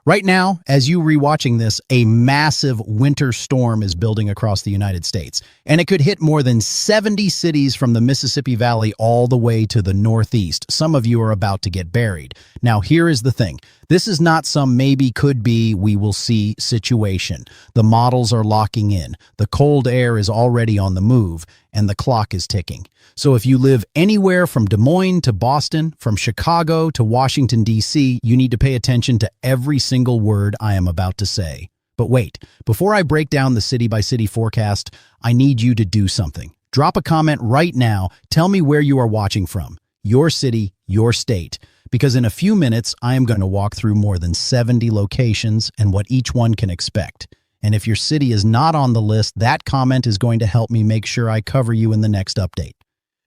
Right now, as you rewatching this, a massive winter storm is building across the United States, and it could hit more than 70 cities from the Mississippi Valley all the way to the Northeast. Some of you are about to get buried. Now, here is the thing. This is not some maybe, could be, we will see situation. The models are locking in. The cold air is already on the move, and the clock is ticking. So if you live anywhere from Des Moines to Boston, from Chicago to Washington, D.C., you need to pay attention to every single word I am about to say. But wait, before I break down the city-by-city forecast, I need you to do something. Drop a comment right now. Tell me where you are watching from. Your city, your state. Because in a few minutes, I am going to walk through more than 70 locations and what each one can expect. And if your city is not on the list, that comment is going to help me make sure I cover you in the next update.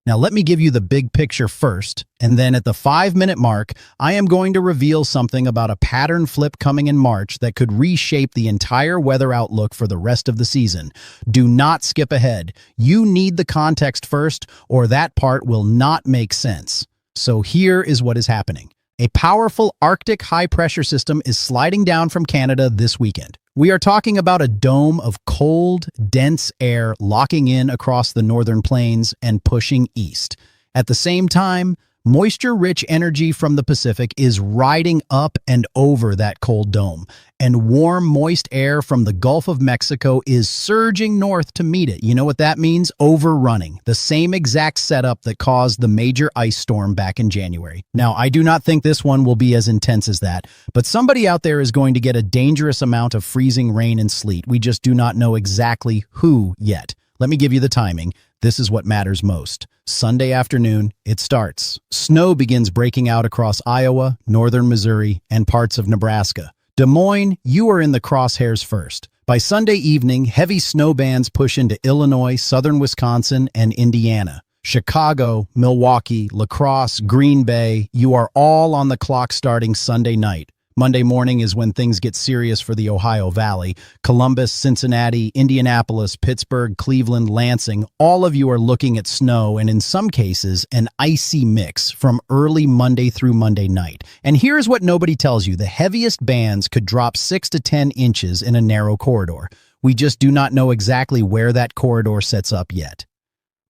Now, let me give you the big picture first, and then at the 5-minute mark, I am going to reveal something about a pattern flip coming in March that could reshape the entire weather outlook for the rest of the season. Do not skip ahead. You need the context first, or that part will not make sense. So here is what is happening. A powerful Arctic high-pressure system is sliding down from Canada this weekend. We are talking about a dome of cold, dense air locking in across the northern plains and pushing east. At the same time, moisture-rich energy from the Pacific is riding up and over that cold dome, and warm, moist air from the Gulf of Mexico is surging north to meet it. You know what that means? Overrunning. The same exact setup that caused the major ice storm back in January. Now, I do not think this one will be as intense as that, but somebody out there is going to get a dangerous amount of freezing rain and sleet. We just do not know exactly who yet. Let me give you the timing. This is what matters most. Sunday afternoon, it starts. Snow begins breaking out across Iowa, northern Missouri, and parts of Nebraska. Des Moines, you are in the crosshairs first. By Sunday evening, heavy snow bands push into Illinois, southern Wisconsin, and Indiana. Chicago, Milwaukee, La Crosse, Green Bay, you are all on the clock starting Sunday night. Monday morning is when things get serious for the Ohio Valley. Columbus, Cincinnati, Indianapolis, Pittsburgh, Cleveland, Lansing, all of you are looking at snow and in some cases an icy mix from early Monday through Monday night. And here's what nobody tells you. The heaviest bands could drop 6 to 10 inches in a narrow corridor. We just do not know exactly where that corridor sets up yet.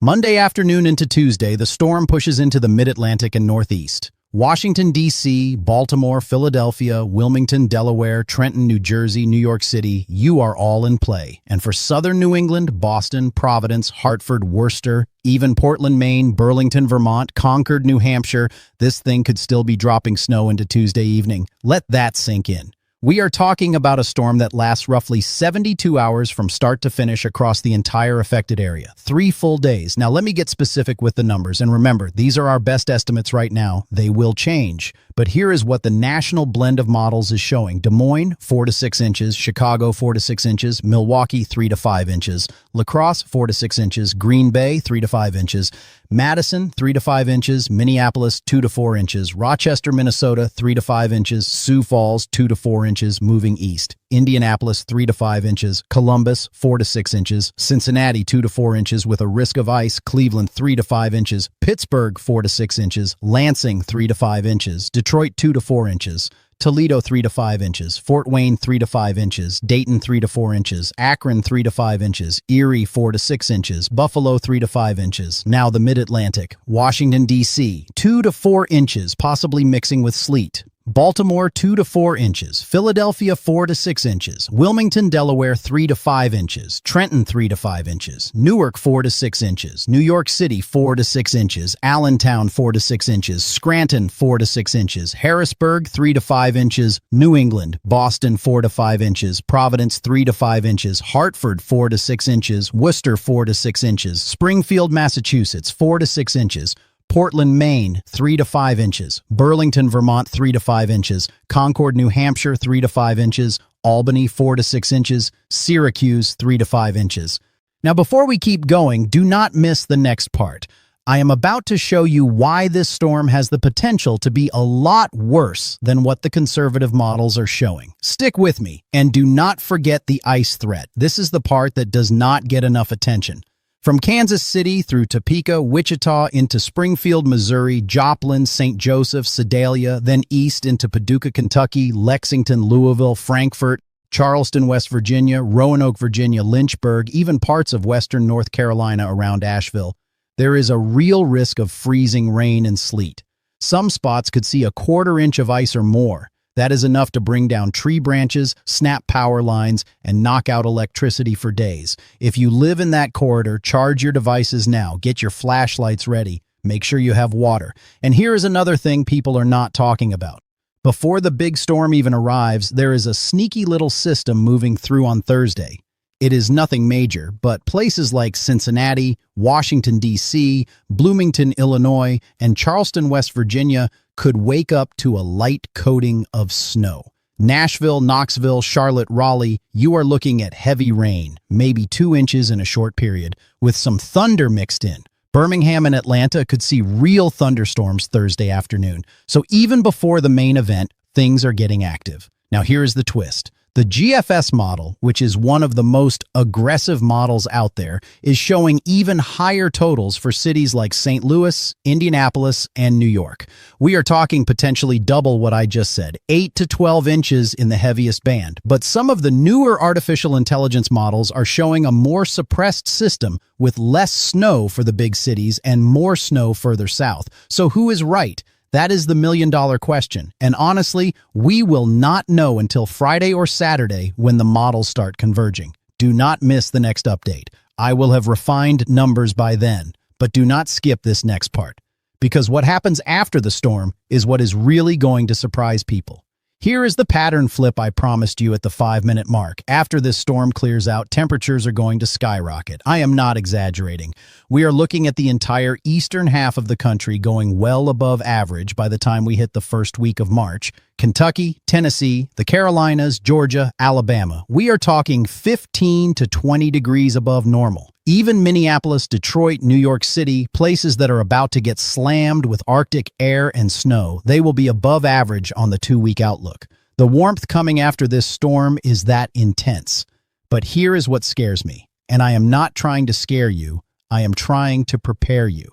Monday afternoon into Tuesday, the storm pushes into the mid-Atlantic and Northeast. Washington, D.C., Baltimore, Philadelphia, Wilmington, Delaware, Trenton, New Jersey, New York City, you are all in play. And for southern New England, Boston, Providence, Hartford, Worcester, even Portland, Maine, Burlington, Vermont, Concord, New Hampshire, this thing could still be dropping snow into Tuesday evening. Let that sink in. We are talking about a storm that lasts roughly 72 hours from start to finish across the entire affected area. 3 full days. Now, let me get specific with the numbers. And remember, these are our best estimates right now. They will change. But here is what the national blend of models is showing. Des Moines, 4 to 6 inches. Chicago, 4 to 6 inches. Milwaukee, 3 to 5 inches. La Crosse, 4 to 6 inches. Green Bay, 3 to 5 inches. Madison, 3 to 5 inches. Minneapolis, 2 to 4 inches. Rochester, Minnesota, 3 to 5 inches. Sioux Falls, 2 to 4 inches, moving east. Indianapolis, 3 to 5 inches. Columbus, 4 to 6 inches. Cincinnati, 2 to 4 inches with a risk of ice. Cleveland, 3 to 5 inches. Pittsburgh, 4 to 6 inches. Lansing, 3 to 5 inches. Detroit, 2 to 4 inches. Toledo, 3 to 5 inches. Fort Wayne, 3 to 5 inches. Dayton, 3 to 4 inches. Akron, 3 to 5 inches. Erie, 4 to 6 inches. Buffalo, 3 to 5 inches. Now the Mid-Atlantic. Washington, D.C., 2 to 4 inches, possibly mixing with sleet. Baltimore, 2 to 4 inches. Philadelphia, 4 to 6 inches. Wilmington, Delaware, 3 to 5 inches. Trenton, 3 to 5 inches. Newark, 4 to 6 inches. New York City, 4 to 6 inches. Allentown, 4 to 6 inches. Scranton, 4 to 6 inches. Harrisburg, 3 to 5 inches. New England, Boston, 4 to 5 inches. Providence, 3 to 5 inches. Hartford, 4 to 6 inches. Worcester, 4 to 6 inches. Springfield, Massachusetts, 4 to 6 inches. Portland, Maine, 3 to 5 inches. Burlington, Vermont, 3 to 5 inches. Concord, New Hampshire, 3 to 5 inches. Albany, 4 to 6 inches. Syracuse, 3 to 5 inches. Now, before we keep going, do not miss the next part. I am about to show you why this storm has the potential to be a lot worse than what the conservative models are showing. Stick with me, and do not forget the ice threat. This is the part that does not get enough attention. From Kansas City through Topeka, Wichita, into Springfield, Missouri, Joplin, St. Joseph, Sedalia, then east into Paducah, Kentucky, Lexington, Louisville, Frankfort, Charleston, West Virginia, Roanoke, Virginia, Lynchburg, even parts of western North Carolina around Asheville, there is a real risk of freezing rain and sleet. Some spots could see a quarter-inch of ice or more. That is enough to bring down tree branches, snap power lines, and knock out electricity for days. If you live in that corridor, charge your devices now. Get your flashlights ready. Make sure you have water. And here is another thing people are not talking about. Before the big storm even arrives, there is a sneaky little system moving through on Thursday. It is nothing major, but places like Cincinnati, Washington, D.C., Bloomington, Illinois, and Charleston, West Virginia could wake up to a light coating of snow. Nashville, Knoxville, Charlotte, Raleigh, you are looking at heavy rain, maybe 2 inches in a short period, with some thunder mixed in. Birmingham and Atlanta could see real thunderstorms Thursday afternoon. So even before the main event, things are getting active. Now here is the twist. The GFS model, which is one of the most aggressive models out there, is showing even higher totals for cities like St. Louis, Indianapolis, and New York. We are talking potentially double what I just said, 8 to 12 inches in the heaviest band. But some of the newer artificial intelligence models are showing a more suppressed system with less snow for the big cities and more snow further south. So who is right? That is the million-dollar question, and honestly, we will not know until Friday or Saturday when the models start converging. Do not miss the next update. I will have refined numbers by then, but do not skip this next part, because what happens after the storm is what is really going to surprise people. Here is the pattern flip I promised you at the 5-minute mark. After this storm clears out, temperatures are going to skyrocket. I am not exaggerating. We are looking at the entire eastern half of the country going well above average by the time we hit the first week of March. Kentucky, Tennessee, the Carolinas, Georgia, Alabama. We are talking 15 to 20 degrees above normal. Even Minneapolis, Detroit, New York City, places that are about to get slammed with Arctic air and snow, they will be above average on the 2-week outlook. The warmth coming after this storm is that intense. But here is what scares me, and I am not trying to scare you, I am trying to prepare you.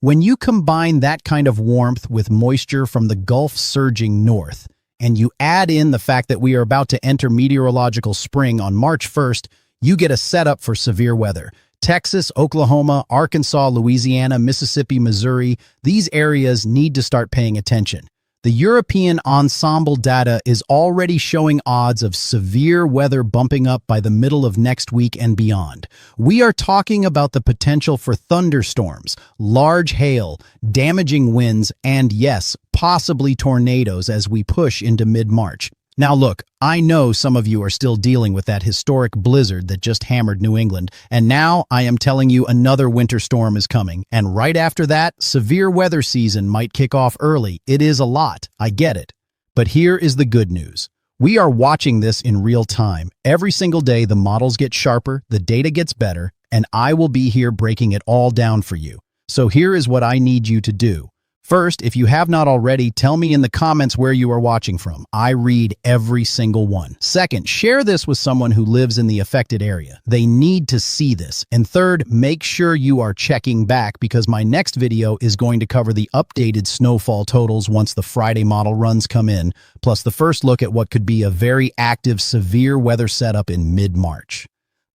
When you combine that kind of warmth with moisture from the Gulf surging north, and you add in the fact that we are about to enter meteorological spring on March 1st, you get a setup for severe weather. Texas, Oklahoma, Arkansas, Louisiana, Mississippi, Missouri, these areas need to start paying attention. The European ensemble data is already showing odds of severe weather bumping up by the middle of next week and beyond. We are talking about the potential for thunderstorms, large hail, damaging winds, and yes, possibly tornadoes as we push into mid-March. Now look, I know some of you are still dealing with that historic blizzard that just hammered New England, and now I am telling you another winter storm is coming, and right after that, severe weather season might kick off early. It is a lot, I get it. But here is the good news. We are watching this in real time. Every single day the models get sharper, the data gets better, and I will be here breaking it all down for you. So here is what I need you to do. First, if you have not already, tell me in the comments where you are watching from. I read every single one. Second, share this with someone who lives in the affected area. They need to see this. And third, make sure you are checking back because my next video is going to cover the updated snowfall totals once the Friday model runs come in, plus the first look at what could be a very active severe weather setup in mid-March.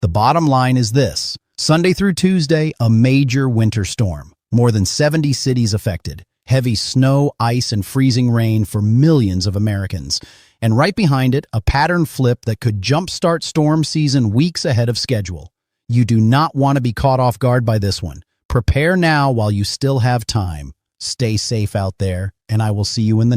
The bottom line is this. Sunday through Tuesday, a major winter storm. More than 70 cities affected. Heavy snow, ice, and freezing rain for millions of Americans. And right behind it, a pattern flip that could jumpstart storm season weeks ahead of schedule. You do not want to be caught off guard by this one. Prepare now while you still have time. Stay safe out there, and I will see you in the